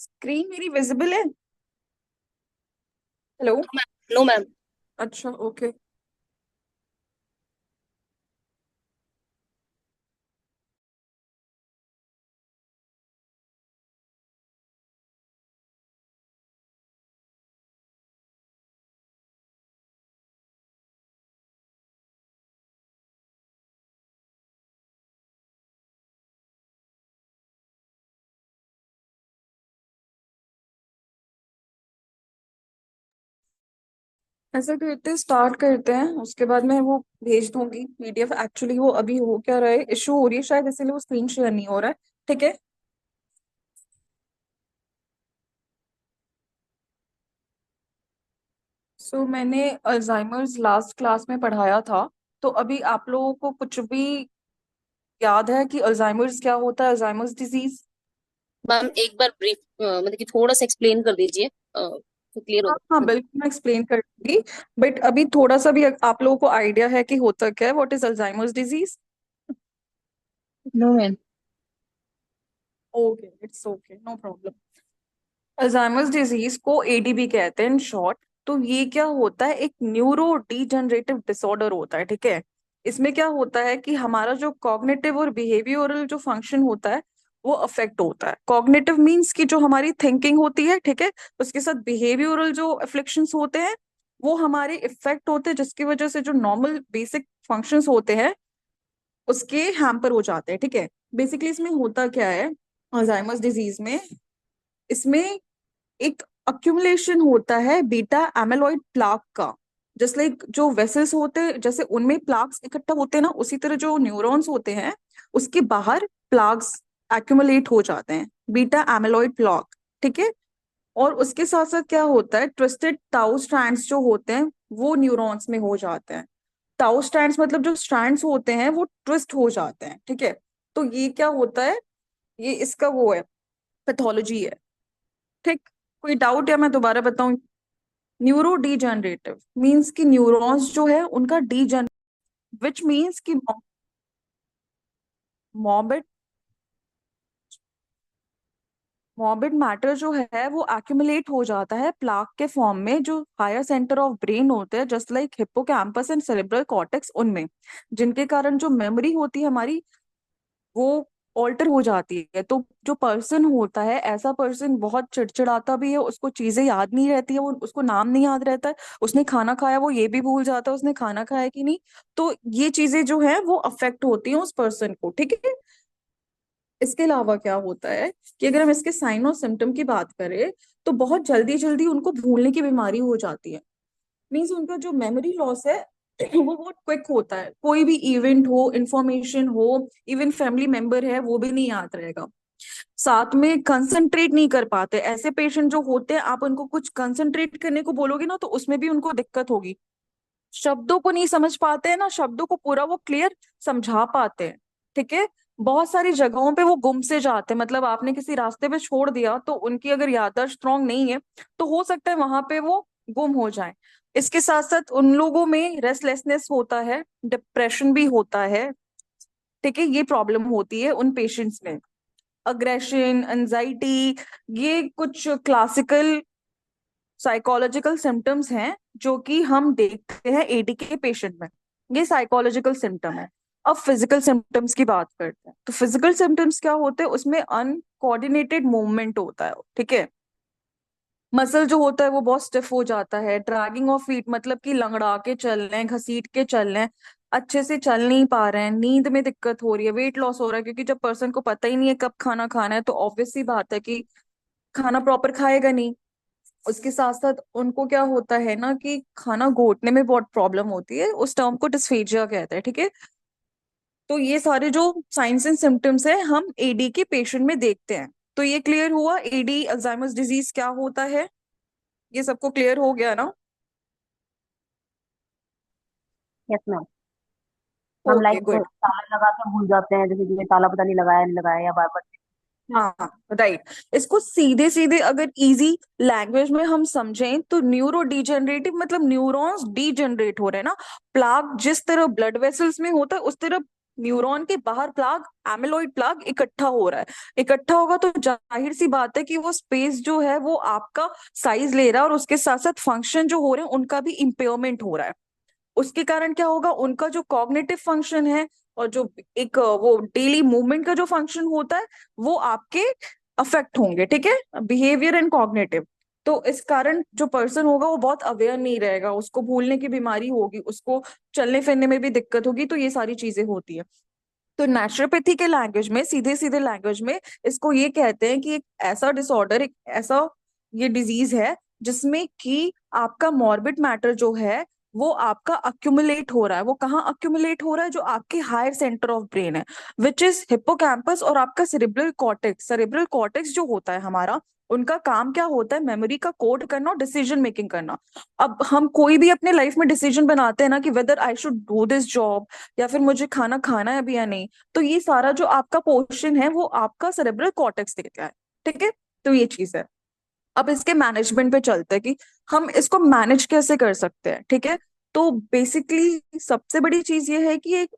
Screen मेरी visible है? Hello. No ma'am. अच्छा, ओके। ऐसा करते हैं, स्टार्ट करते हैं, उसके बाद मैं वो भेज दूंगी पीडीएफ। एक्चुअली वो अभी हो क्या रहा है, इशू हो रही है शायद, इसीलिए वो स्क्रीन शेयर नहीं हो रहा है। ठीक है। सो मैंने अल्जाइमर्स लास्ट क्लास में पढ़ाया था। तो अभी आप लोगों को कुछ भी याद है कि अल्जाइमर्स क्या होता है, अल्जाइमर्स डिजीज? मैम एक बार ब्रीफ मतलब कि थोड़ा सा एक्सप्लेन कर दीजिए तो क्लियर हो हाँ हाँ, जाए। बिल्कुल मैं एक्सप्लेन कर दूंगी। बट अभी थोड़ा सा भी आप लोगों को आइडिया है कि होता क्या है, what is Alzheimer's disease? No ma'am. Okay, it's okay, no problem. Alzheimer's disease को एडीबी कहते हैं इन शॉर्ट। तो ये क्या होता है, एक न्यूरो डीजनरेटिव डिसऑर्डर होता है। ठीक है। इसमें क्या होता है कि हमारा जो कॉग्निटिव और बिहेवियरल जो फंक्शन होता है वो अफेक्ट होता है। कॉग्निटिव मींस कि जो हमारी थिंकिंग होती है, ठीक है, उसके साथ बिहेवियरल जो अफ्लिक्शंस होते हैं वो हमारे इफेक्ट होते हैं, जिसकी वजह से जो नॉर्मल बेसिक फंक्शंस होते हैं उसके हैम्पर हो जाते हैं। ठीक है। बेसिकली इसमें होता क्या है, अल्जाइमर्स डिजीज में, इसमें एक अक्यूमुलेशन होता है बीटा एमिलॉइड प्लाक का। जस्ट लाइक जो वेसल्स होते हैं, जैसे उनमें प्लाक्स इकट्ठा होते हैं ना, उसी तरह जो न्यूरॉन्स होते हैं उसके बाहर प्लाक्स एक्यूमुलेट हो जाते हैं, बीटा एमिलॉइड प्लाक। ठीक है। और उसके साथ साथ क्या होता है, ट्विस्टेड टाउ स्ट्रैंड्स जो होते हैं वो न्यूरॉन्स में हो जाते हैं। टाउ स्ट्रैंड्स मतलब जो स्ट्रैंड्स होते हैं वो ट्विस्ट हो जाते हैं। ठीक है। तो ये क्या होता है, ये इसका वो है, पैथोलॉजी है। ठीक। कोई डाउट या मैं दोबारा बताऊं? न्यूरो डीजनरेटिव मीन्स कि न्यूरॉन्स जो है उनका डीजन, विच मीन्स कि मॉर्बिड मॉर्बिड मैटर जो है वो एक्यूमुलेट हो जाता है प्लाक के फॉर्म में, जो हायर सेंटर ऑफ ब्रेन होते हैं, just like hippocampus and cerebral cortex, उनमें, जिनके कारण जो मेमोरी होती है हमारी वो ऑल्टर हो जाती है। तो जो पर्सन होता है, ऐसा पर्सन बहुत चिड़चिड़ाता भी है, उसको चीजें याद नहीं रहती है, वो उसको नाम नहीं याद रहता है, उसने खाना खाया वो ये भी भूल जाता है उसने खाना खाया कि नहीं। तो ये चीजें जो है वो अफेक्ट होती हैं उस पर्सन को। ठीक है। इसके अलावा क्या होता है कि अगर हम इसके साइन और सिम्टम की बात करें तो बहुत जल्दी जल्दी उनको भूलने की बीमारी हो जाती है। मीन्स उनका जो मेमोरी लॉस है वो बहुत क्विक होता है, कोई भी इवेंट हो, इंफॉर्मेशन हो, इवन फैमिली मेंबर है वो भी नहीं याद रहेगा। साथ में कंसंट्रेट नहीं कर पाते ऐसे पेशेंट जो होते हैं, आप उनको कुछ कंसंट्रेट करने को बोलोगे ना तो उसमें भी उनको दिक्कत होगी। शब्दों को नहीं समझ पाते हैं ना, शब्दों को पूरा वो क्लियर समझा पाते हैं। ठीक है। बहुत सारी जगहों पे वो गुम से जाते हैं, मतलब आपने किसी रास्ते पे छोड़ दिया तो उनकी अगर याददाश्त स्ट्रांग नहीं है तो हो सकता है वहां पे वो गुम हो जाए। इसके साथ साथ उन लोगों में रेस्टलेसनेस होता है, डिप्रेशन भी होता है। ठीक है। ये प्रॉब्लम होती है उन पेशेंट्स में, अग्रेशन, एंजाइटी। ये कुछ क्लासिकल साइकोलॉजिकल सिम्टम्स हैं जो कि हम देखते हैं एडी के पेशेंट में। ये साइकोलॉजिकल सिम्टम है। अब फिजिकल सिम्टम्स की बात करते हैं, तो फिजिकल सिम्टम्स क्या होते हैं, उसमें अनकोऑर्डिनेटेड मूवमेंट होता है। ठीक है। मसल जो होता है वो बहुत स्टिफ हो जाता है, ड्रैगिंग ऑफ फीट मतलब कि लंगड़ा के चल रहे हैं, घसीट के चल रहे हैं, अच्छे से चल नहीं पा रहे हैं, नींद में दिक्कत हो रही है, वेट लॉस हो रहा है, क्योंकि जब पर्सन को पता ही नहीं है कब खाना खाना है तो ऑब्वियस सी बात है कि खाना प्रॉपर खाएगा नहीं। उसके साथ साथ उनको क्या होता है ना कि खाना घोटने में बहुत प्रॉब्लम होती है, उस टर्म को डिस्फेजिया कहते हैं। ठीक है। तो ये सारे जो साइंस एंड सिम्टम्स है हम एडी के पेशेंट में देखते हैं। तो ये क्लियर हुआ एडी अल्जाइमर्स डिजीज क्या होता है, ये सबको क्लियर हो गया ना? Yes ma'am. हम ओके, लाइक गुड। ताला लगा के भूल जाते हैं, जैसे कि ये ताला पता नहीं लगाया नहीं लगाया या बार बार। हाँ, राइट। इसको सीधे सीधे अगर इजी लैंग्वेज में हम समझें तो न्यूरो डिजेनरेटिव मतलब न्यूरॉन्स डीजनरेट हो रहे हैं ना। प्लाक जिस तरह ब्लड वेसल्स में होता है उस तरह न्यूरॉन के बाहर प्लाग, एमिलोइड प्लाग इकट्ठा हो रहा है। इकट्ठा होगा तो जाहिर सी बात है कि वो स्पेस जो है वो आपका साइज ले रहा है, और उसके साथ साथ फंक्शन जो हो रहे हैं उनका भी इम्पेयरमेंट हो रहा है। उसके कारण क्या होगा, उनका जो कॉग्निटिव फंक्शन है और जो एक वो डेली मूवमेंट का जो फंक्शन होता है वो आपके अफेक्ट होंगे, ठीक है, बिहेवियर एंड कॉग्निटिव। तो इस कारण जो पर्सन होगा वो बहुत अवेयर नहीं रहेगा, उसको भूलने की बीमारी होगी, उसको चलने फिरने में भी दिक्कत होगी, तो ये सारी चीजें होती है। तो नेचुरोपैथी के लैंग्वेज में, सीधे सीधे लैंग्वेज में, इसको ये कहते हैं कि एक ऐसा डिसऑर्डर, एक ऐसा ये डिजीज है जिसमें कि आपका मॉर्बिड मैटर जो है वो आपका अक्यूमुलेट हो रहा है। वो कहाँ अक्यूमुलेट हो रहा है, जो आपके हायर सेंटर ऑफ ब्रेन है, विच इज हिप्पोकैम्पस और आपका सेरेब्रल कॉर्टेक्स। सेरेब्रल कॉर्टेक्स जो होता है हमारा, उनका काम क्या होता है, मेमोरी का कोड करना और डिसीजन मेकिंग करना। अब हम कोई भी अपने लाइफ में डिसीजन बनाते हैं ना कि whether I should do this job, या फिर मुझे खाना खाना है अभी या नहीं, तो ये सारा जो आपका पोर्शन है वो आपका सेरेब्रल कॉर्टेक्स देता है, ठीक है। तो ये चीज है। अब इसके मैनेजमेंट पे चलते हैं कि हम इसको मैनेज कैसे कर सकते हैं, ठीक है। तो बेसिकली सबसे बड़ी चीज ये है कि एक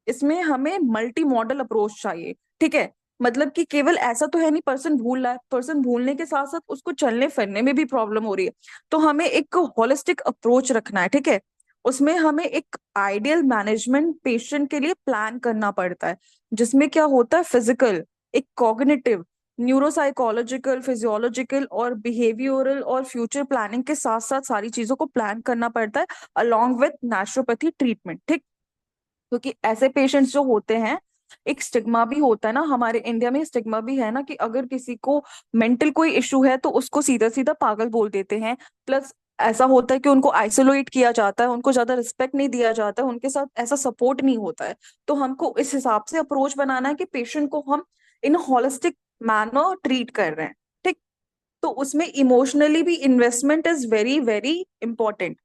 इसमें हमें मल्टी मॉडल अप्रोच चाहिए, ठीक है। मतलब कि केवल ऐसा तो है नहीं पर्सन भूल रहा है, पर्सन भूलने के साथ साथ उसको चलने फिरने में भी प्रॉब्लम हो रही है। तो हमें एक होलिस्टिक अप्रोच रखना है, ठीक है। उसमें हमें एक आइडियल मैनेजमेंट पेशेंट के लिए प्लान करना पड़ता है, जिसमें क्या होता है, फिजिकल, एक कॉग्निटिव, न्यूरोसाइकोलॉजिकल, फिजियोलॉजिकल और बिहेवियरल और फ्यूचर प्लानिंग के साथ साथ सारी चीजों को प्लान करना पड़ता है अलोंग विथ नेचुरोपैथी ट्रीटमेंट, ठीक। क्योंकि ऐसे पेशेंट्स जो होते हैं, एक स्टिग्मा भी होता है ना हमारे इंडिया में, स्टिग्मा भी है ना कि अगर किसी को मेंटल कोई इशू है तो उसको सीधा सीधा पागल बोल देते हैं। प्लस ऐसा होता है कि उनको आइसोलेट किया जाता है, उनको ज्यादा रिस्पेक्ट नहीं दिया जाता है, उनके साथ ऐसा सपोर्ट नहीं होता है। तो हमको इस हिसाब से अप्रोच बनाना है कि पेशेंट को हम इन होलिस्टिक मैनर ट्रीट कर रहे हैं, ठीक। तो उसमें इमोशनली भी investment is very very important.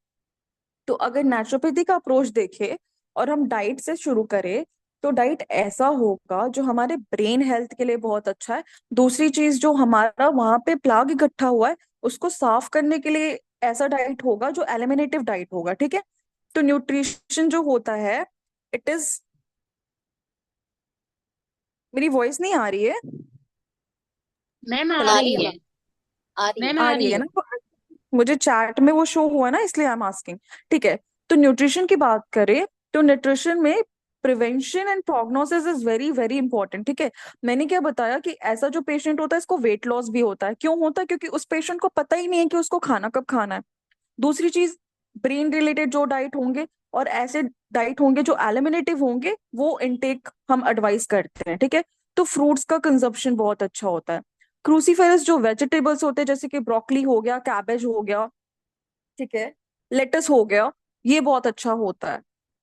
तो अगर नेचुरोपैथी का अप्रोच देखें और हम डाइट से शुरू करें, तो डाइट ऐसा होगा जो हमारे ब्रेन हेल्थ के लिए बहुत अच्छा है। दूसरी चीज, जो हमारा वहां पे प्लाग इकट्ठा हुआ है उसको साफ करने के लिए ऐसा डाइट होगा जो एलिमिनेटिव डाइट होगा, ठीक है। तो न्यूट्रिशन जो होता है, इट इज, मेरी वॉइस नहीं आ रही है? मैम आ आ हेलो? रही रही है। है, आ रही है। मैम आ आ रही रही है है। ना? तो मुझे चैट में वो शो हुआ ना, इसलिए आई एम आस्किंग, ठीक है। तो न्यूट्रिशन की बात करें, तो न्यूट्रिशन में prevention and prognosis is very very important, ठीक है। मैंने क्या बताया कि ऐसा जो पेशेंट होता है इसको वेट लॉस भी होता है। क्यों होता है? क्योंकि उस पेशेंट को पता ही नहीं है कि उसको खाना कब खाना है। दूसरी चीज, ब्रेन रिलेटेड जो डाइट होंगे और ऐसे डाइट होंगे जो एलिमिनेटिव होंगे, वो इनटेक हम एडवाइस करते हैं, ठीक है। तो फ्रूट्स का कंजप्शन बहुत अच्छा होता है। क्रूसीफेरस जो वेजिटेबल्स होते हैं, जैसे कि ब्रोकली हो गया, कैबेज हो गया, ठीक है, लेटस हो गया, ये बहुत अच्छा होता है।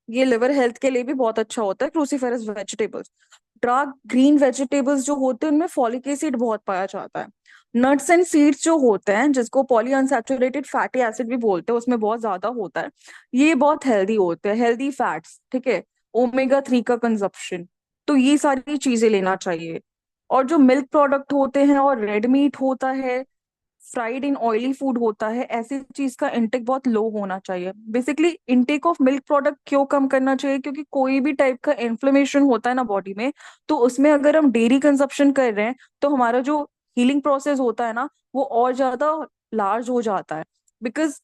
ये लिवर हेल्थ के लिए भी बहुत अच्छा होता है cruciferous vegetables. Dark green vegetables जो होते हैं उनमें फॉलिक एसिड बहुत पाया जाता है। नट्स एंड सीड्स जो होते हैं, जिसको पॉली अनसैचुरेटेड फैटी एसिड भी बोलते हैं, उसमें बहुत ज्यादा होता है। ये बहुत हेल्दी होते हैं, हेल्दी फैट्स, ठीक है। ओमेगा 3 का कंजप्शन, तो ये सारी चीजें लेना चाहिए। और जो मिल्क प्रोडक्ट होते हैं और रेड मीट होता है, फ्राइड इन ऑयली फूड होता है, ऐसी चीज का इंटेक बहुत लो होना चाहिए। Basically intake of milk product क्यों कम करना चाहिए? क्योंकि कोई भी टाइप का इन्फ्लेमेशन होता है ना बॉडी में, तो उसमें अगर हम डेयरी कंजप्शन कर रहे हैं तो हमारा जो हीलिंग प्रोसेस होता है ना वो और ज्यादा लार्ज हो जाता है। बिकॉज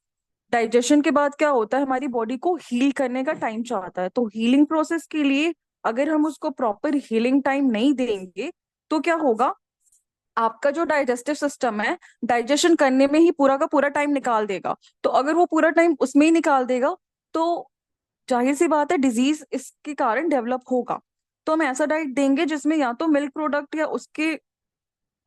डाइजेशन के बाद क्या होता है, हमारी बॉडी को हील करने का टाइम चाहता है। तो हीलिंग प्रोसेस के लिए अगर हम उसको प्रॉपर हीलिंग टाइम नहीं देंगे तो क्या होगा, आपका जो डाइजेस्टिव सिस्टम है डाइजेशन करने में ही पूरा का पूरा टाइम निकाल देगा। तो अगर वो पूरा टाइम उसमें ही निकाल देगा तो जाहिर सी बात है डिजीज इसके कारण डेवलप होगा। तो हम ऐसा डाइट देंगे जिसमें या तो मिल्क प्रोडक्ट या उसके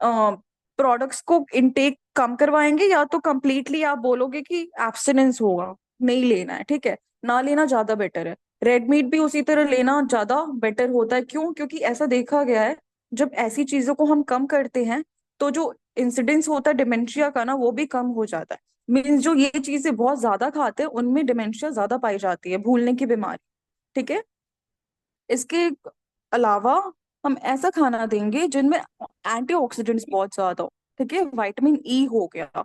प्रोडक्ट्स को इनटेक कम करवाएंगे, या तो कंप्लीटली आप बोलोगे कि एब्सटिनेंस होगा, नहीं लेना है, ठीक है। ना लेना ज्यादा बेटर है। रेड मीट भी उसी तरह लेना ज्यादा बेटर होता है। क्यों? क्योंकि ऐसा देखा गया है, जब ऐसी चीजों को हम कम करते हैं तो जो इंसिडेंस होता है डिमेंशिया का ना, वो भी कम हो जाता है। मीन्स जो ये चीजें बहुत ज्यादा खाते हैं उनमें डिमेंशिया ज्यादा पाई जाती है, भूलने की बीमारी, ठीक है। इसके अलावा हम ऐसा खाना देंगे जिनमें एंटीऑक्सीडेंट्स बहुत ज्यादा हो, ठीक है। विटामिन ई हो गया,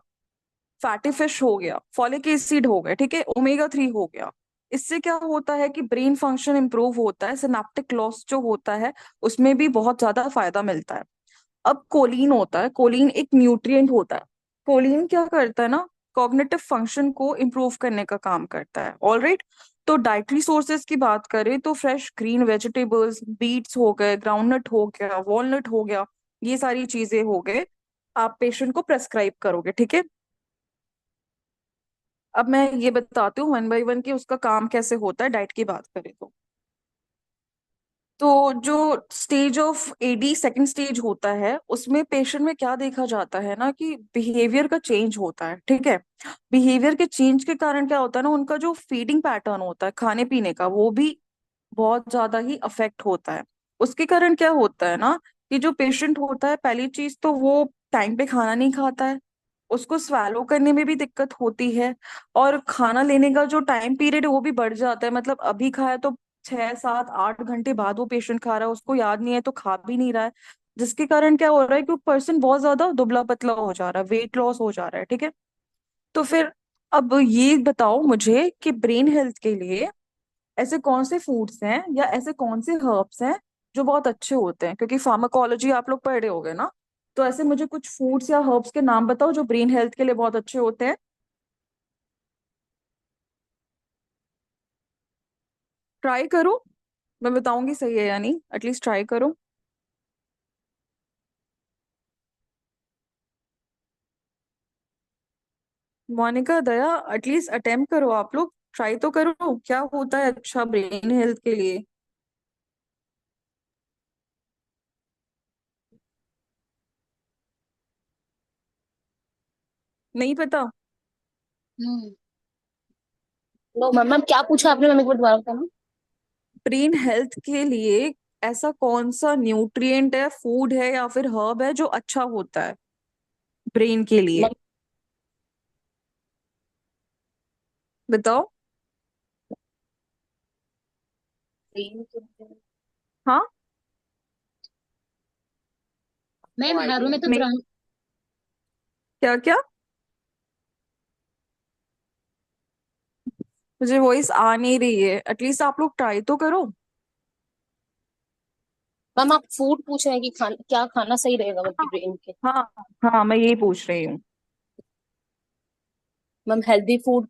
फैटी फिश हो गया, फॉलिक एसिड हो गया, ठीक है, ओमेगा 3 हो गया, इससे क्या होता है कि ब्रेन फंक्शन इंप्रूव होता है, सिनेप्टिक लॉस जो होता है उसमें भी बहुत ज्यादा फायदा मिलता है। अब कोलिन होता है, कोलिन एक न्यूट्रिएंट होता है। कोलिन क्या करता है ना, कॉग्निटिव फंक्शन को इम्प्रूव करने का काम करता है। ऑलराइट। तो डाइटरी सोर्सेज की बात करें तो फ्रेश ग्रीन वेजिटेबल्स, बीट्स हो गए, ग्राउंडनट हो गया, वॉलनट हो गया, ये सारी चीजें हो गए, आप पेशेंट को प्रेस्क्राइब करोगे, ठीक है। अब मैं ये बताती हूँ वन बाय वन कि उसका काम कैसे होता है डाइट की बात करें तो जो stage of AD second stage होता है उसमें पेशेंट में क्या देखा जाता है ना कि बिहेवियर का चेंज होता है, ठीक है। बिहेवियर के चेंज के कारण क्या होता है ना, उनका जो फीडिंग पैटर्न होता है खाने पीने का वो भी बहुत ज्यादा ही अफेक्ट होता है। उसके कारण क्या होता है ना कि जो पेशेंट होता है, पहली चीज तो वो टाइम पे खाना नहीं खाता है, उसको स्वैलो करने में भी दिक्कत होती है, और खाना लेने का जो टाइम पीरियड है वो भी बढ़ जाता है। मतलब अभी खाया तो 6 7 8 घंटे बाद वो पेशेंट खा रहा है, उसको याद नहीं है तो खा भी नहीं रहा है, जिसके कारण क्या हो रहा है कि वो पर्सन बहुत ज्यादा दुबला पतला हो जा रहा है, वेट लॉस हो जा रहा है, ठीक है। तो फिर अब ये बताओ मुझे कि ब्रेन हेल्थ के लिए ऐसे कौन से फूड्स हैं या ऐसे कौन से हर्ब्स हैं जो बहुत अच्छे होते हैं, क्योंकि फार्माकोलॉजी आप लोग पढ़ रहे होगे ना। तो ऐसे मुझे कुछ फूड्स या हर्ब्स के नाम बताओ जो ब्रेन हेल्थ के लिए बहुत अच्छे होते हैं। ट्राई करो, मैं बताऊंगी सही है या नहीं, एटलीस्ट ट्राई करो। मोनिका, दया, एटलीस्ट अटेम्प्ट करो, आप लोग ट्राई तो करो क्या होता है अच्छा ब्रेन हेल्थ के लिए। नहीं पता। हम्म। नो मैम, मैम क्या पूछा आपने? मैम एक बार दोबारा बताना। ब्रेन हेल्थ के लिए ऐसा कौन सा न्यूट्रिएंट है, फूड है या फिर हर्ब है जो अच्छा होता है ब्रेन के लिए, मैम बताओ। ब्रेन के हाँ। मैम हारू में तो नहीं, ब्राउन। क्या क्या, मुझे वॉइस आ नहीं रही है, एटलीस्ट आप लोग ट्राई तो करो। मैम आप फूड पूछ रहे हैं कि खाना क्या खाना सही रहेगा हाँ बल्कि ब्रेन के? हाँ हाँ, मैं यही पूछ रही हूँ। Ma'am healthy food,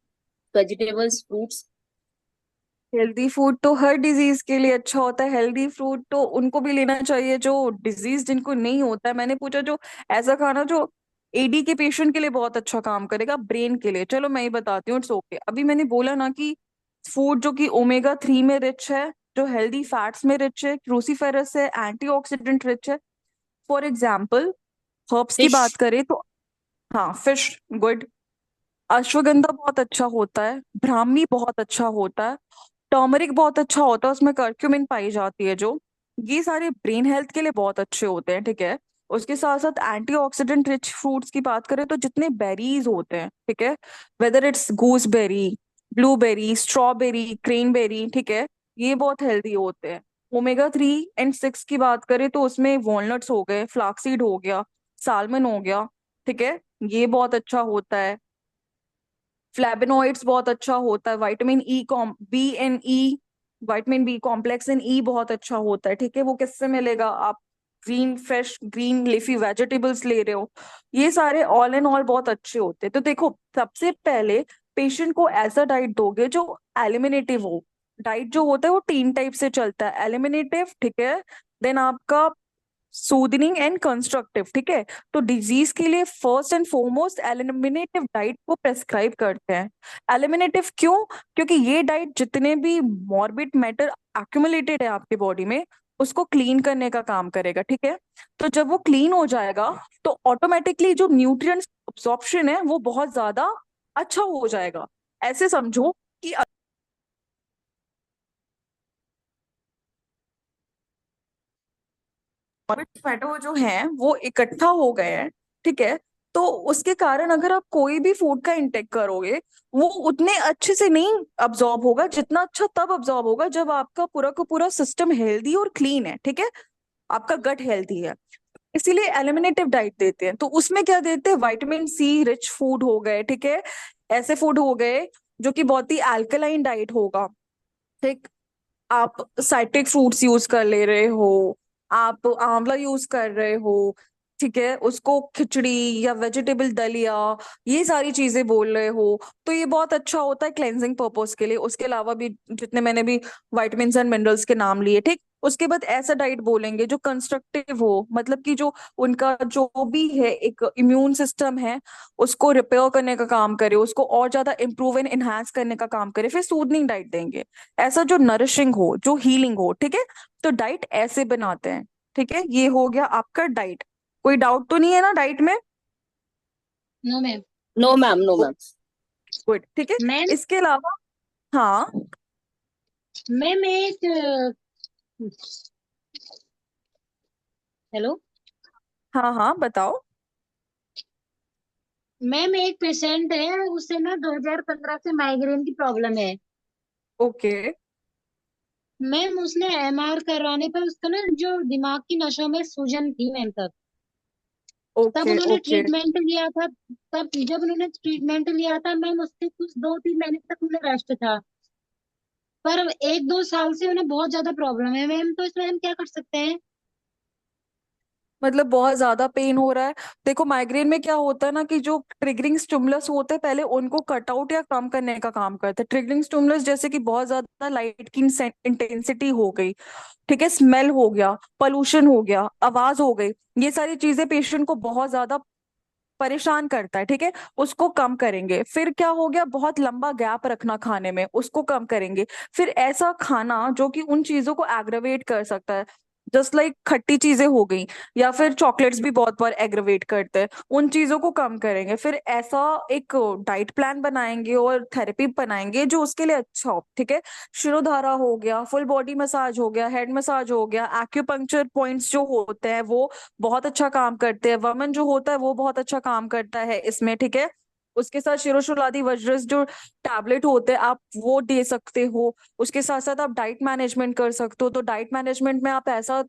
vegetables, fruits. Healthy food तो हर डिजीज के लिए अच्छा होता है, हेल्दी फूड तो उनको भी लेना चाहिए जो डिजीज जिनको नहीं होता है। मैंने पूछा जो ऐसा खाना जो एडी के पेशेंट के लिए बहुत अच्छा काम करेगा ब्रेन के लिए, चलो मैं ही बताती हूँ, इट्स ओके। अभी मैंने बोला ना कि फूड जो कि ओमेगा 3 में रिच है, जो हेल्दी फैट्स में रिच है, क्रूसीफेरस है, एंटीऑक्सीडेंट रिच है। फॉर एग्जाम्पल हर्ब्स की फिश। बात करें तो हाँ, फिश गुड, अश्वगंधा बहुत अच्छा होता है, ब्राह्मी बहुत अच्छा होता है, टर्मरिक बहुत अच्छा होता है, उसमें करक्यूमिन पाई जाती है जो, ये सारे ब्रेन हेल्थ के लिए बहुत अच्छे होते हैं, ठीक है। उसके साथ साथ एंटीऑक्सीडेंट रिच फ्रूट्स की बात करें तो जितने बेरीज होते हैं, ठीक है, whether it's gooseberry, blueberry, strawberry, cranberry, ठीक है, ये बहुत हेल्दी होते हैं। ओमेगा 3 एंड 6 की बात करें तो उसमें वॉलनट्स हो गए, फ्लाक्सीड हो गया, सालमन हो गया, ठीक है, ये बहुत अच्छा होता है। फ्लैवेनॉइड्स बहुत अच्छा होता है, vitamin E com B and E, vitamin B complex and E बहुत अच्छा होता है, ठीक है। वो किससे मिलेगा, आप green fresh green leafy vegetables ले रहे हो, ये सारे ऑल एंड ऑल बहुत अच्छे होते हैं। तो देखो, सबसे पहले पेशेंट को ऐसा डाइट दोगे जो एलिमिनेटिव हो। डाइट जो होता है वो 3 टाइप से चलता है, एलिमिनेटिव, ठीक है, देन आपका सूदनिंग एंड कंस्ट्रक्टिव, ठीक है। तो डिजीज के लिए first and foremost eliminative diet को प्रेस्क्राइब करते हैं। एलिमिनेटिव क्यों? क्योंकि ये डाइट जितने भी मॉर्बिड मैटर एक्यूमुलेटेड है आपके बॉडी में उसको क्लीन करने का काम करेगा, ठीक है। तो जब वो क्लीन हो जाएगा तो ऑटोमेटिकली जो न्यूट्रिएंट्स अब्जॉर्प्शन है वो बहुत ज्यादा अच्छा हो जाएगा। ऐसे समझो कि टोमेटो जो है वो इकट्ठा हो गए हैं, ठीक है। तो उसके कारण अगर आप कोई भी फूड का इंटेक करोगे वो उतने अच्छे से नहीं अब्जॉर्ब होगा, जितना अच्छा तब अब्जॉर्ब होगा जब आपका पूरा का पूरा सिस्टम हेल्दी और क्लीन है, ठीक है, आपका गट हेल्दी है। इसीलिए एलिमिनेटिव डाइट देते हैं। तो उसमें क्या देते हैं, विटामिन सी रिच फूड हो गए, ठीक है, ऐसे फूड हो गए जो कि बहुत ही अल्कलाइन डाइट होगा। ठीक, आप साइट्रिक फ्रूट्स यूज कर ले रहे हो, आप आंवला यूज कर रहे हो, ठीक है, उसको खिचड़ी या वेजिटेबल दलिया, ये सारी चीजें बोल रहे हो, तो ये बहुत अच्छा होता है क्लेंजिंग पर्पस के लिए। उसके अलावा भी जितने मैंने भी विटामिन्स एंड मिनरल्स के नाम लिए, ठीक। उसके बाद ऐसा डाइट बोलेंगे जो कंस्ट्रक्टिव हो, मतलब कि जो उनका जो भी है एक इम्यून सिस्टम है उसको रिपेयर करने का काम करे, उसको और ज्यादा इंप्रूव एंड इनहांस करने का काम करे। फिर सूदनिंग डाइट देंगे, ऐसा जो नरिशिंग हो, जो हीलिंग हो, ठीक है। तो डाइट ऐसे बनाते हैं, ठीक है। ये हो गया आपका डाइट। कोई डाउट तो नहीं है ना डाइट में? No ma'am. No ma'am, no ma'am. Good, ठीक है। मैम, इसके अलावा, हाँ मैम एक हेलो। हाँ हाँ बताओ। मैम एक पेशेंट है, उसे ना 2015 से माइग्रेन की प्रॉब्लम है। ओके मैम उसने एमआर करवाने पर उसका ना जो दिमाग की नसों में सूजन थी मैम तब। तब ओके उन्होंने ओके। ट्रीटमेंट लिया था। तब जब उन्होंने ट्रीटमेंट लिया था मैम, उसके कुछ 2-3 महीने तक उन्हें रेस्ट था। पर 1-2 साल से उन्हें बहुत ज्यादा प्रॉब्लम है मैम, तो इसमें हम क्या कर सकते हैं? मतलब बहुत ज्यादा पेन हो रहा है। देखो माइग्रेन में क्या होता है ना कि जो ट्रिगरिंग स्टिमुलस होते हैं पहले उनको कट आउट या कम करने का काम करते हैं। ट्रिगरिंग स्टिमुलस जैसे कि बहुत ज्यादा लाइट की इंटेंसिटी हो गई, ठीक है, स्मेल हो गया, पोल्यूशन हो गया, आवाज हो गई, ये सारी चीजें पेशेंट को बहुत ज्यादा परेशान करता है, ठीक है। उसको कम करेंगे। फिर क्या हो गया, बहुत लंबा गैप रखना खाने में, उसको कम करेंगे। फिर ऐसा खाना जो कि उन चीजों को एग्रवेट कर सकता है, जस्ट लाइक खट्टी चीजें हो गई, या फिर चॉकलेट्स भी बहुत बार एग्रवेट करते हैं, उन चीजों को कम करेंगे। फिर ऐसा एक डाइट प्लान बनाएंगे और थेरेपी बनाएंगे जो उसके लिए अच्छा हो, ठीक है। शिरोधारा हो गया, फुल बॉडी मसाज हो गया, हेड मसाज हो गया, एक्यूपंक्चर पॉइंट्स जो होते हैं वो बहुत अच्छा काम करते हैं, वमन जो होता है वो बहुत अच्छा काम करता है इसमें, ठीक है। उसके साथ शिरोशूलादि वज्रस जो टैबलेट होते हैं आप वो दे सकते हो। उसके साथ साथ आप डाइट मैनेजमेंट कर सकते हो। तो डाइट मैनेजमेंट में आप ऐसा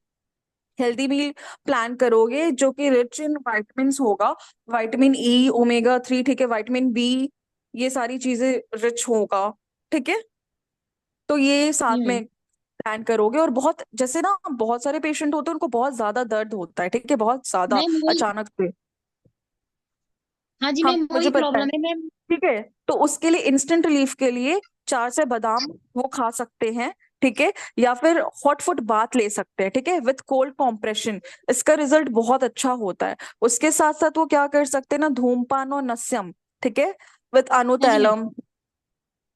हेल्दी मील प्लान करोगे जो कि रिच इन वाइटमिन होगा, विटामिन E, ओमेगा 3, ठीक है, विटामिन B, ये सारी चीजें रिच होगा, ठीक है। तो ये जी साथ मैम। में प्लान करोगे। और बहुत जैसे ना बहुत सारे पेशेंट होते हैं उनको बहुत ज्यादा दर्द होता है, ठीक है, बहुत ज्यादा मैम वही। अचानक से। हाँ जी हाँ मैम, मुझे वही पता है, प्रॉब्लम है मैम। ठीक है। तो उसके लिए इंस्टेंट रिलीफ के लिए 4 से बादाम वो खा सकते हैं, ठीक है। या फिर हॉट फुट बाथ ले सकते हैं, ठीक है, विथ कोल्ड कॉम्प्रेशन। इसका रिजल्ट बहुत अच्छा होता है। उसके साथ साथ वो क्या कर सकते हैं ना, धूमपान और नस्यम, ठीक है, विथ हाँ जी मैम। अनुतैलम,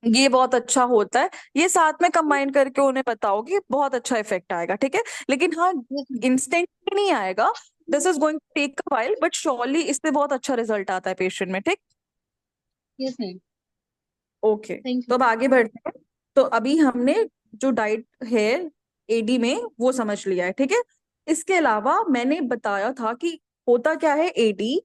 ये बहुत अच्छा होता है। ये साथ में कंबाइन करके उन्हें बताओगे, बहुत अच्छा इफेक्ट आएगा, ठीक है। लेकिन हाँ, यस मैम। इंस्टेंट नहीं आएगा, this is going to take a while, but surely इससे बहुत अच्छा रिजल्ट आता है पेशेंट में, ठीक। Yes ma'am. ओके, थैंक तो यू। अब आगे बढ़ते हैं। तो अभी हमने जो डाइट है एडी में वो समझ लिया है, ठीक है। इसके अलावा मैंने बताया था कि होता क्या है एडी,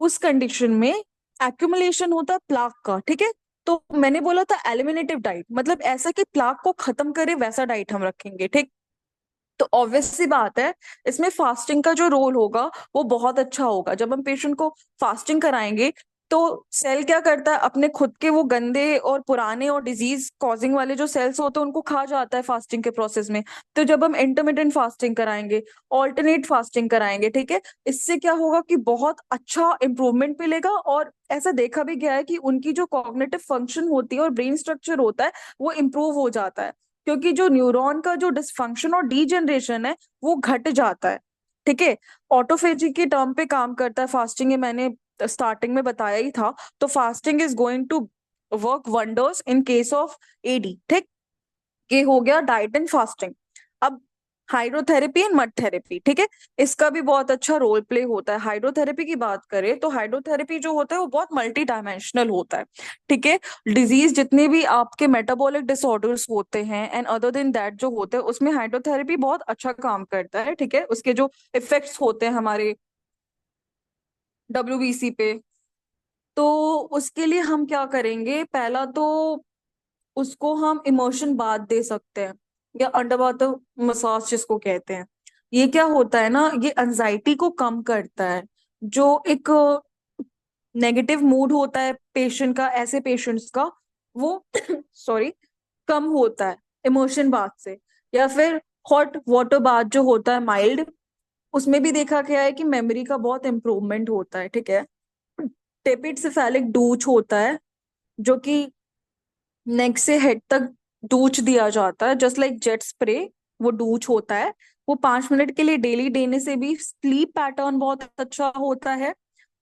उस कंडीशन में एक्यूमुलेशन होता है प्लाक का, ठीक है। तो मैंने बोला था एलिमिनेटिव डाइट, मतलब ऐसा कि प्लाक को खत्म करे वैसा डाइट हम रखेंगे, ठीक। तो ऑब्वियस सी बात है, इसमें फास्टिंग का जो रोल होगा वो बहुत अच्छा होगा। जब हम पेशेंट को फास्टिंग कराएंगे तो सेल क्या करता है, अपने खुद के वो गंदे और पुराने और डिजीज कॉजिंग वाले जो सेल्स होते हैं उनको खा जाता है फास्टिंग के प्रोसेस में। तो जब हम इंटरमिटेंट फास्टिंग कराएंगे, ऑल्टरनेट फास्टिंग कराएंगे, ठीक है, इससे क्या होगा कि बहुत अच्छा इंप्रूवमेंट मिलेगा। और ऐसा देखा भी गया है कि उनकी जो कॉग्निटिव फंक्शन होती है और ब्रेन स्ट्रक्चर होता है वो इम्प्रूव हो जाता है, क्योंकि जो न्यूरॉन का जो डिसफंक्शन और डीजनरेशन है वो घट जाता है, ठीक है। ऑटोफेजी के टर्म पे काम करता है फास्टिंग, ये मैंने स्टार्टिंग में बताया ही था। तो fasting is going to work wonders in case of AD, ठीक। ये हो गया डाइट एंड फास्टिंग। अब हाइड्रोथेरेपी एंड मड थेरेपी, ठीक है, इसका भी बहुत अच्छा रोल प्ले होता है। हाइड्रोथेरेपी की बात करें तो हाइड्रोथेरेपी जो होता है वो बहुत मल्टी डायमेंशनल होता है, ठीक है। डिजीज जितने भी आपके मेटाबॉलिक डिसऑर्डर्स होते हैं एंड अदर देन दैट जो होते हैं उसमें हाइड्रोथेरेपी बहुत अच्छा काम करता है, ठीक है। उसके जो इफेक्ट्स होते हैं हमारे WBC पे, तो उसके लिए हम क्या करेंगे, पहला तो उसको हम इमोशन बाथ दे सकते हैं, या अंडर वाटर मसाज जिसको कहते हैं। ये क्या होता है ना, ये एंजाइटी को कम करता है। जो एक नेगेटिव मूड होता है पेशेंट का, ऐसे पेशेंट्स का, वो सॉरी कम होता है इमर्शन बाथ से। या फिर हॉट वाटर बाथ जो होता है माइल्ड, उसमें भी देखा गया है कि मेमोरी का बहुत इम्प्रूवमेंट होता है। ठीक है। टेपिड सेफेलिक डूच होता है, जो कि नेक से हेड तक डूच दिया जाता है, जस्ट लाइक जेट स्प्रे। वो डूच होता है। वो 5 मिनट के लिए डेली देने से भी स्लीप पैटर्न बहुत अच्छा होता है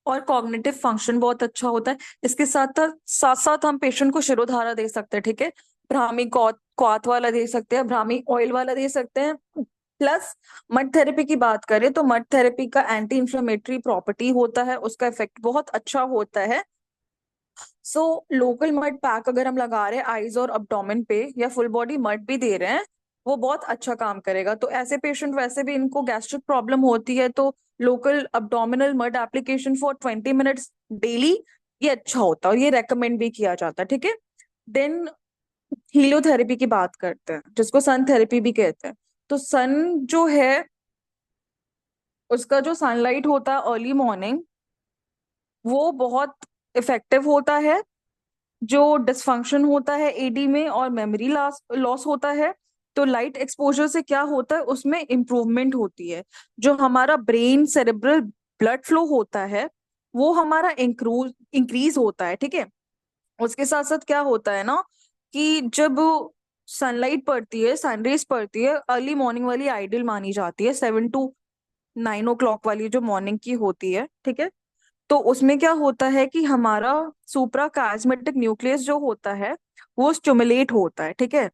और कॉग्निटिव फंक्शन बहुत अच्छा होता है। इसके साथ साथ हम पेशेंट को शिरोधारा दे सकते हैं। ठीक है। ब्राह्मी क्वाथ वाला दे सकते हैं, ब्राह्मी ऑयल वाला दे सकते हैं। प्लस मड थेरेपी की बात करें तो मड थेरेपी का एंटी इंफ्लेमेटरी प्रॉपर्टी होता है, उसका इफेक्ट बहुत अच्छा होता है। सो लोकल मड पैक अगर हम लगा रहे हैं आईज और abdomen पे, या फुल बॉडी मड भी दे रहे हैं, वो बहुत अच्छा काम करेगा। तो ऐसे पेशेंट, वैसे भी इनको गैस्ट्रिक प्रॉब्लम होती है, तो local abdominal mud application for 20 minutes daily, ये अच्छा होता है और ये रेकमेंड भी किया जाता है। ठीक है। देन हीलियोथेरेपी की बात करते हैं, जिसको सन थेरेपी भी कहते हैं। तो सन जो है, उसका जो सनलाइट होता है अर्ली मॉर्निंग, वो बहुत इफेक्टिव होता है। जो डिसफंक्शन होता है एडी में और मेमोरी लॉस लॉस होता है, तो लाइट एक्सपोजर से क्या होता है, उसमें इम्प्रूवमेंट होती है। जो हमारा ब्रेन सेरेब्रल ब्लड फ्लो होता है, वो हमारा इंक्रीज होता है। ठीक है। उसके साथ साथ क्या होता है ना, कि जब सनलाइट पड़ती है, सनरेज पड़ती है, अर्ली मॉर्निंग वाली आइडियल मानी जाती है, 7 to 9 o'clock वाली जो मॉर्निंग की होती है। ठीक है। तो उसमें क्या होता है कि हमारा सुप्रा कास्मेटिक न्यूक्लियस जो होता है, वो स्टिमुलेट होता है। ठीक है।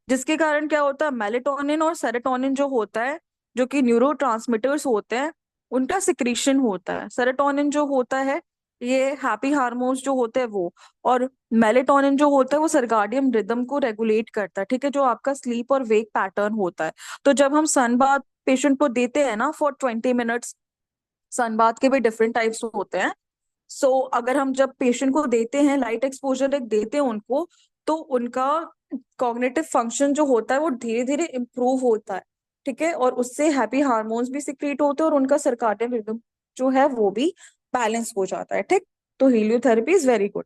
जिसके कारण क्या होता है, मेलेटोनिन और सेरोटोनिन जो होता है, जो कि न्यूरोट्रांसमीटर्स होते हैं, उनका सिक्रीशन होता है। सेरोटोनिन जो होता है, ये हैप्पी हार्मोन्स जो होते हैं वो। और मेलेटोनिन जो होता है, वो सर्गाडियम रिदम को रेगुलेट करता है। ठीक है। जो आपका स्लीप और वेक पैटर्न होता है। तो जब हम सन बाथ पेशेंट को देते हैं ना फॉर 20 मिनट्स, सन बाथ के भी डिफरेंट टाइप्स होते हैं। अगर हम जब पेशेंट को देते हैं, लाइट एक्सपोजर एक देते हैं उनको, तो उनका कॉग्निटिव फंक्शन जो होता है वो धीरे धीरे इम्प्रूव होता है। ठीक है। और उससे हैप्पी हार्मोन्स भी सिक्रीट होते हैं और उनका सर्काडियन रिदम जो है वो भी बैलेंस हो जाता है। ठीक। तो हीलियोथेरेपी इज वेरी गुड।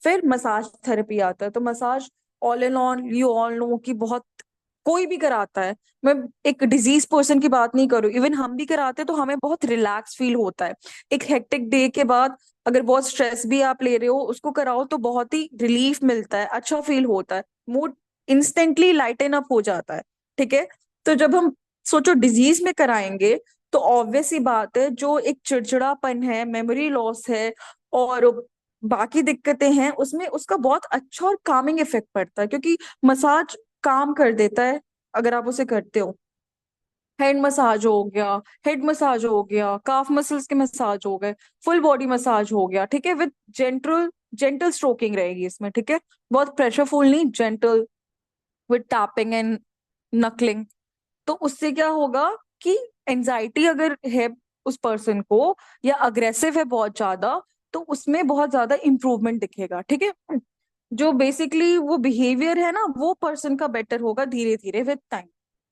फिर मसाज थेरेपी आता है। तो massage, all in all you all know कि बहुत कोई भी कराता है। मैं एक डिजीज पर्सन की बात नहीं करूँ, इवन हम भी कराते हैं तो हमें बहुत रिलैक्स फील होता है। एक हेक्टिक डे के बाद अगर बहुत स्ट्रेस भी आप ले रहे हो, उसको कराओ तो बहुत ही रिलीफ मिलता है, अच्छा फील होता है, मूड इंस्टेंटली लाइटन अप हो जाता है। ठीक है। तो जब हम सोचो डिजीज में कराएंगे, तो ऑब्वियस ही बात है, जो एक चिड़चिड़ापन है, मेमोरी लॉस है और बाकी दिक्कतें हैं, उसमें उसका बहुत अच्छा और कामिंग इफेक्ट पड़ता है, क्योंकि मसाज काम कर देता है अगर आप उसे करते हो। हेड मसाज हो गया, हेड मसाज हो गया, काफ मसल्स के मसाज हो गए, फुल बॉडी मसाज हो गया। ठीक है। विद जेंटल जेंटल स्ट्रोकिंग रहेगी इसमें। ठीक है। बहुत प्रेशरफुल नहीं, जेंटल, विद टैपिंग एंड नकलिंग। तो उससे क्या होगा कि एंजाइटी अगर है उस पर्सन को, या अग्रेसिव है बहुत ज्यादा, तो उसमें बहुत ज्यादा इंप्रूवमेंट दिखेगा। ठीक है। जो बेसिकली वो बिहेवियर है ना, वो पर्सन का बेटर होगा धीरे धीरे विद टाइम।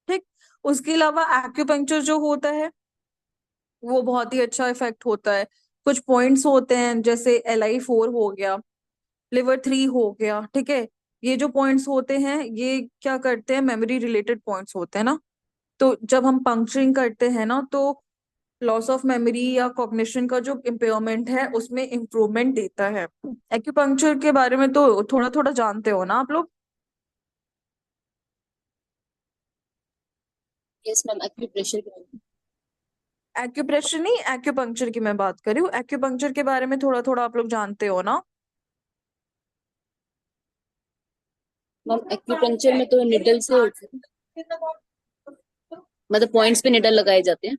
ठीक। उसके अलावा एक्यूपंक्चर जो होता है, वो बहुत ही अच्छा इफेक्ट होता है। कुछ पॉइंट्स होते हैं, जैसे LI4 हो गया, लिवर 3 हो गया। ठीक है। ये जो पॉइंट्स होते हैं, ये क्या करते हैं, मेमोरी रिलेटेड पॉइंट्स होते हैं ना। तो जब हम पंक्चरिंग करते हैं ना, तो लॉस ऑफ मेमोरी या कॉग्निशन का जो इम्पेयरमेंट है, उसमें इम्प्रूवमेंट देता है। एक्यूपंक्चर के बारे में तो थोड़ा थोड़ा जानते हो ना आप लोग। यस मैम, एक्यूप्रेशर के बारे में। एक्यूप्रेशर नहीं, एक्यूपंक्चर की मैं बात कर रही हूँ। एक्यूपंक्चर के बारे में थोड़ा थोड़ा आप लोग जानते हो ना। मैम एक्यूपंक्चर में तो निडल से होता है, मतलब पॉइंट्स पे निडल लगाए जाते हैं।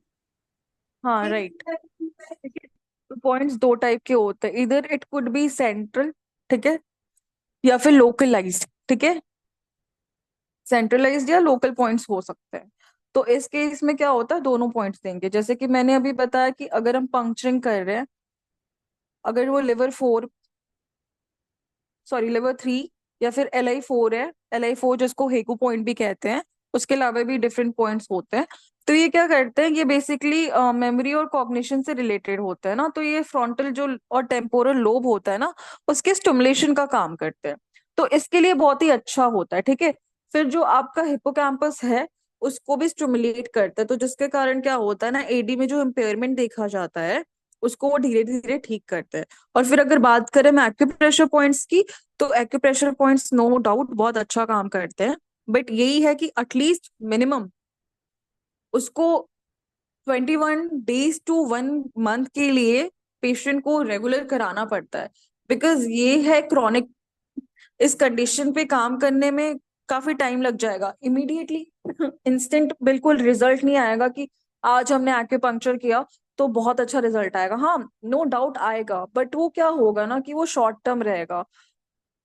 हाँ, राइट। ठीक है। तो पॉइंट्स दो टाइप के होते हैं, इधर इट कुड बी सेंट्रल, ठीक है, या फिर लोकलाइज्ड। ठीक है। सेंट्रलाइज्ड या लोकल पॉइंट्स हो सकते हैं। तो इस केस में क्या होता है, दोनों पॉइंट्स देंगे। जैसे कि मैंने अभी बताया कि अगर हम पंक्चरिंग कर रहे हैं, अगर वो लिवर 4, सॉरी लिवर 3, या फिर LI4 है, LI4 जिसको हेकू पॉइंट भी कहते हैं, उसके अलावा भी डिफरेंट पॉइंट्स होते हैं। तो ये क्या करते हैं, ये बेसिकली मेमोरी और कॉग्निशन से रिलेटेड होता है ना। तो ये फ्रंटल जो और टेम्पोरल लोब होता है ना, उसके स्टिमुलेशन का काम करते हैं। तो इसके लिए बहुत ही अच्छा होता है, ठीक है। फिर जो आपका हिप्पोकैम्पस है उसको भी स्टिमुलेट करता है, तो जिसके कारण क्या होता है ना, एडी में जो इम्पेयरमेंट देखा जाता है उसको वो धीरे धीरे ठीक करते हैं। और फिर अगर बात करें मैं एक्यूप्रेशर पॉइंट्स की, तो एक्यूप्रेशर पॉइंट्स नो डाउट बहुत अच्छा काम करते हैं, बट यही है कि एटलीस्ट मिनिमम उसको 21 days to 1 month के लिए पेशेंट को रेगुलर कराना पड़ता है। बिकॉज ये है क्रॉनिक, इस कंडीशन पे काम करने में काफी टाइम लग जाएगा। इमीडिएटली इंस्टेंट बिल्कुल रिजल्ट नहीं आएगा कि आज हमने एक्यूपंक्चर किया तो बहुत अच्छा रिजल्ट आएगा। हाँ, नो डाउट आएगा, बट वो क्या होगा ना कि वो शॉर्ट टर्म रहेगा,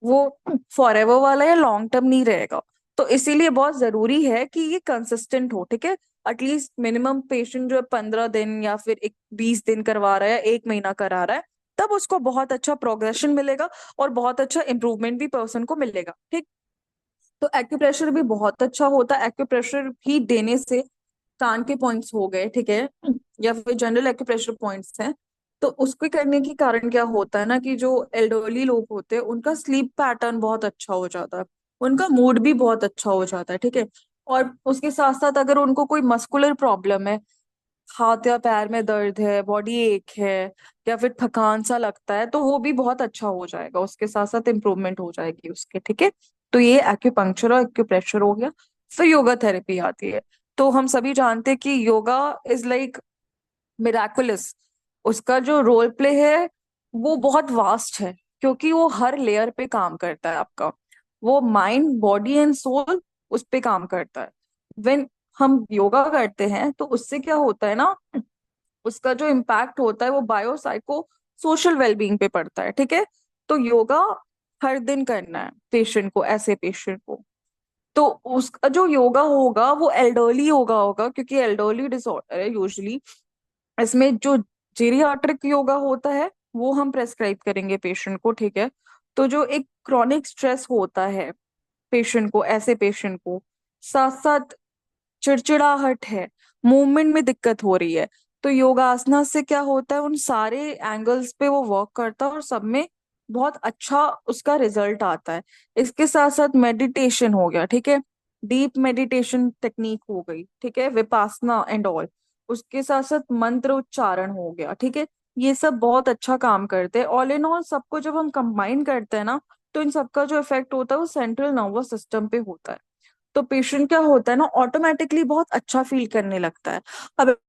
वो फॉर एवर वाला या लॉन्ग टर्म नहीं रहेगा। तो इसीलिए बहुत जरूरी है कि ये कंसिस्टेंट हो, ठीक है। एटलीस्ट मिनिमम पेशेंट जो है 15 दिन या फिर 20 दिन करवा रहा है या 1 महीना करा रहा है, तब उसको बहुत अच्छा प्रोग्रेशन मिलेगा और बहुत अच्छा इंप्रूवमेंट भी पर्सन को मिलेगा, ठीक। तो एक्यूप्रेशर भी बहुत अच्छा होता है। एक्यूप्रेशर भी देने से कान के पॉइंट्स हो गए, ठीक है, या फिर जनरल एक्यूप्रेशर पॉइंट्स हैं, तो उसके करने के कारण क्या होता है ना कि जो एल्डरली लोग होते हैं उनका स्लीप पैटर्न बहुत अच्छा हो जाता है, उनका मूड भी बहुत अच्छा हो जाता है, ठीक है। और उसके साथ साथ अगर उनको कोई मस्कुलर प्रॉब्लम है, हाथ या पैर में दर्द है, बॉडी एक है, या फिर थकान सा लगता है, तो वो भी बहुत अच्छा हो जाएगा, उसके साथ साथ इम्प्रूवमेंट हो जाएगी उसके, ठीक है। तो ये एक्यूपंक्चर और एक्यूप्रेशर हो गया। फिर योगा थेरेपी आती है। तो हम सभी जानते हैं कि योगा इज लाइक मिराकुलस। उसका जो रोल प्ले है वो बहुत वास्ट है, क्योंकि वो हर लेयर पे काम करता है आपका, वो माइंड बॉडी एंड सोल उस पे काम करता है। व्हेन हम योगा करते हैं तो उससे क्या होता है ना, उसका जो इम्पैक्ट होता है वो बायो साइको सोशल वेलबींग पे पड़ता है, ठीक है। तो योगा हर दिन करना है पेशेंट को, ऐसे पेशेंट को। तो उसका जो योगा होगा वो एल्डरली योगा होगा, क्योंकि एल्डरली डिसऑर्डर है यूजुअली। इसमें जो जेरियाट्रिक योगा होता है वो हम प्रेस्क्राइब करेंगे पेशेंट को, ठीक है। तो जो एक क्रॉनिक स्ट्रेस होता है पेशेंट को, ऐसे पेशेंट को, साथ साथ चिड़चिड़ाहट है, मूवमेंट में दिक्कत हो रही है, तो योगासना से क्या होता है, उन सारे एंगल्स पे वो वर्क करता है और सब में बहुत अच्छा उसका रिजल्ट आता है। इसके साथ साथ मेडिटेशन हो गया, ठीक है, डीप मेडिटेशन टेक्निक हो गई, ठीक है, विपासना एंड ऑल। उसके साथ साथ मंत्र उच्चारण हो गया, ठीक है। ये सब बहुत अच्छा काम करते हैं। ऑल इन ऑल सबको जब हम कंबाइन करते हैं ना, तो इन सबका जो इफेक्ट होता है वो सेंट्रल नर्वस सिस्टम पे होता है। तो पेशेंट क्या होता है ना, ऑटोमेटिकली बहुत अच्छा फील करने लगता है। अब